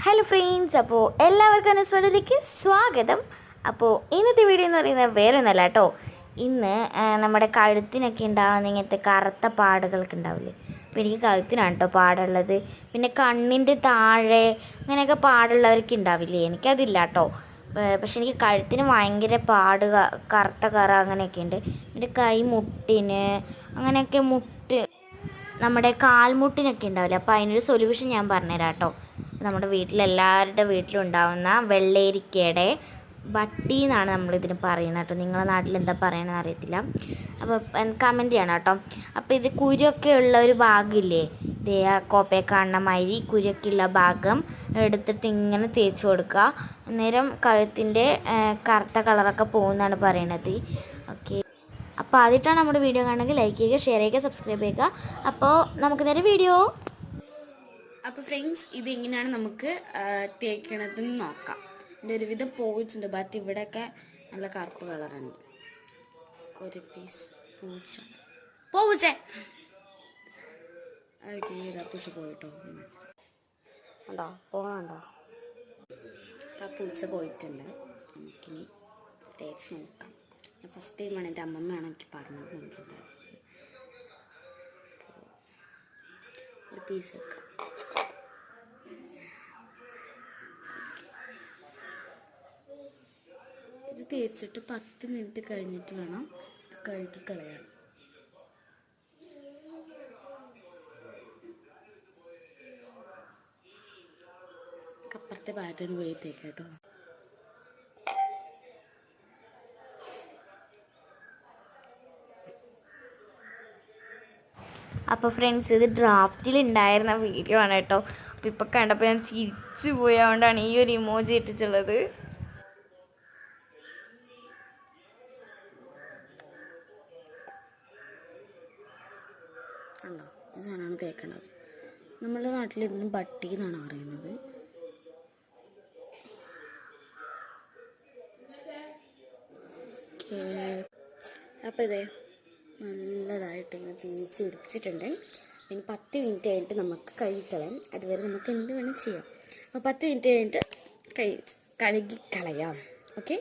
Hello friends, അപ്പോൾ എല്ലാവർക്കും അനുസ്വരത്തിലേക്ക് സ്വാഗതം. അപ്പോൾ ഇന്നത്തെ വീഡിയോ എന്ന് പറയുന്നത് വേറെ ഒന്നല്ല കേട്ടോ. ഇന്ന് നമ്മുടെ കഴുത്തിനൊക്കെ ഉണ്ടാകുന്ന ഇങ്ങനത്തെ കറുത്ത പാടുകളൊക്കെ ഉണ്ടാവില്ലേ, അപ്പോൾ എനിക്ക് കഴുത്തിനാണ് കേട്ടോ പാടുള്ളത്. പിന്നെ കണ്ണിൻ്റെ താഴെ അങ്ങനെയൊക്കെ പാടുള്ളവർക്ക് ഉണ്ടാവില്ലേ, എനിക്കതില്ല കേട്ടോ. പക്ഷെ എനിക്ക് കഴുത്തിന് ഭയങ്കര പാട്, കറുത്ത കറ അങ്ങനെയൊക്കെ ഉണ്ട്. പിന്നെ കൈ മുട്ടിന് അങ്ങനെയൊക്കെ നമ്മുടെ കാൽമുട്ടിനൊക്കെ ഉണ്ടാവില്ലേ, അപ്പോൾ അതിനൊരു സൊല്യൂഷൻ ഞാൻ പറഞ്ഞുതരാം കേട്ടോ. നമ്മുടെ വീട്ടിലെല്ലാവരുടെ വീട്ടിലും ഉണ്ടാവുന്ന വെള്ളരിക്കയുടെ വട്ടി എന്നാണ് നമ്മളിതിന് പറയുന്നത് കേട്ടോ. നിങ്ങളുടെ നാട്ടിൽ എന്താ പറയണമെന്ന് അറിയത്തില്ല, അപ്പോൾ കമൻറ്റ് ചെയ്യണം കേട്ടോ. അപ്പോൾ ഇത് കുരുവൊക്കെ ഉള്ള ഒരു ഭാഗമില്ലേ, ഇതേ ആ കോപ്പയെ കാണുന്ന മാതിരി കുരുവൊക്കെ ഉള്ള ഭാഗം എടുത്തിട്ട് ഇങ്ങനെ തേച്ച് കൊടുക്കുക. അന്നേരം കഴുത്തിൻ്റെ കറുത്ത കളറൊക്കെ പോകുമെന്നാണ് പറയണത്. ഓക്കെ, അപ്പോൾ ആദ്യമായിട്ടാണ് നമ്മുടെ വീഡിയോ കാണണമെങ്കിൽ ലൈക്ക് ചെയ്യുക, ഷെയർ ചെയ്യുക, സബ്സ്ക്രൈബ് ചെയ്യുക. അപ്പോൾ നമുക്ക് നേരെ വീഡിയോ. അപ്പോൾ ഫ്രണ്ട്സ്, ഇതെങ്ങനെയാണ് നമുക്ക് തേക്കണതെന്ന് നോക്കാം. ഇതിൻ്റെ ഒരുവിധം പോയിട്ടുണ്ട്, ബട്ട് ഇവിടെയൊക്കെ നല്ല കറുപ്പ് കളറുണ്ട്. ഒരു പീസ് പൂച്ച പൂച്ച പോയിട്ടോ, ഉണ്ടോ പോകണുണ്ടോ? ആ പൂച്ച പോയിട്ടുണ്ട്. നമുക്കിനി തേച്ച് നോക്കാം. ഞാൻ ഫസ്റ്റ് ടൈമാണ്, എൻ്റെ അമ്മമ്മയാണ് എനിക്ക് പറഞ്ഞത് കൊണ്ടുണ്ട്. ഒരു പീസ് വെക്കാം. ഇത് തേച്ചിട്ട് 10 മിനിറ്റ് കഴിഞ്ഞിട്ട് വേണം കഴുകി കളയാൻ. അപ്പുറത്തെ ഭാഗത്തിന് പോയി തേക്കാം കേട്ടോ. അപ്പോൾ ഫ്രണ്ട്സ്, ഇത് ഡ്രാഫ്റ്റിൽ ഉണ്ടായിരുന്ന വീഡിയോ ആണ് കേട്ടോ. അപ്പോൾ ഇപ്പോൾ കണ്ടപ്പോൾ ഞാൻ ചിരിച്ചു പോയതുകൊണ്ടാണ് ഈ ഒരു ഇമോജി ഇട്ടിട്ടുള്ളത്. കണ്ടോ, ഈ സാധനമാണ് തേക്കേണ്ടത്. നമ്മുടെ നാട്ടിൽ ഇതിന് ബട്ടി എന്നാണ് പറയുന്നത്. അപ്പോൾ ഇതേ നല്ലതായിട്ട് ഇങ്ങനെ തേച്ച് പിടിപ്പിച്ചിട്ടുണ്ട്. പിന്നെ 10 മിനിറ്റ് കഴിഞ്ഞിട്ട് നമുക്ക് കഴുകിക്കളയാം. അതുവരെ നമുക്ക് എന്ത് വേണം ചെയ്യാം. അപ്പോൾ 10 മിനിറ്റ് കഴിഞ്ഞിട്ട് കഴുകിക്കളയാം. ഓക്കെ.